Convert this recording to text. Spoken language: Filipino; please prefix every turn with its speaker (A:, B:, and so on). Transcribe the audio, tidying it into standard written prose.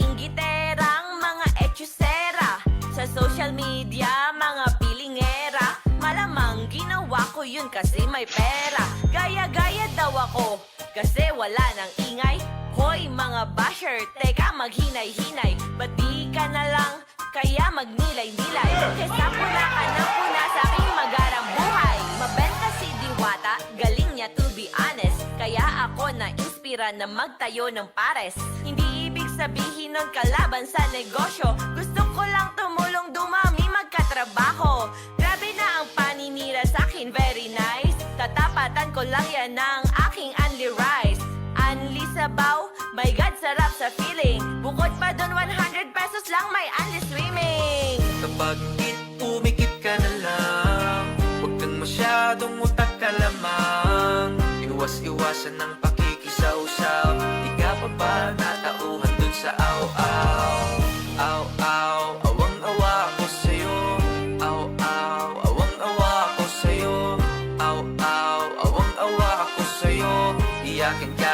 A: inggiterang mga etsyusera. Sa social media, mga pilingera. Malamang ginawa ko yun kasi may pera. Gaya-gaya daw ako kasi wala nang ingay. Hoy mga basher, teka maghinay-hinay. Ba't di ka na lang kaya magnilay-nilay? Kesa puna ka na puna sa aking magarang buhay. Mabenta si Diwata, galing niya to be honest. Kaya ako na-inspira na magtayo ng pares. Hindi ibig sabihin nun kalaban sa negosyo. Gusto ko lang tumulong dumami magkatrabaho. Grabe na ang paninira sa'kin, very nice. Tatapatan ko lang yan ng aking unli rice. Unli sabaw, my God, sarap sa feeling. Bukod pa dun 100 pesos lang may unli swimming.
B: Kapag umikip ka na lang, huwag kang masyadong utak ka lamang. Iwas-iwasan ng pakikisaw-saw. Di ka pa ba natauhan dun sa aw-aw? Aw-aw, awang-awa ako sa'yo. Aw-aw, awang-awa ako sa'yo. Aw-aw, awang-awa ako sa'yo. Iyakin ka,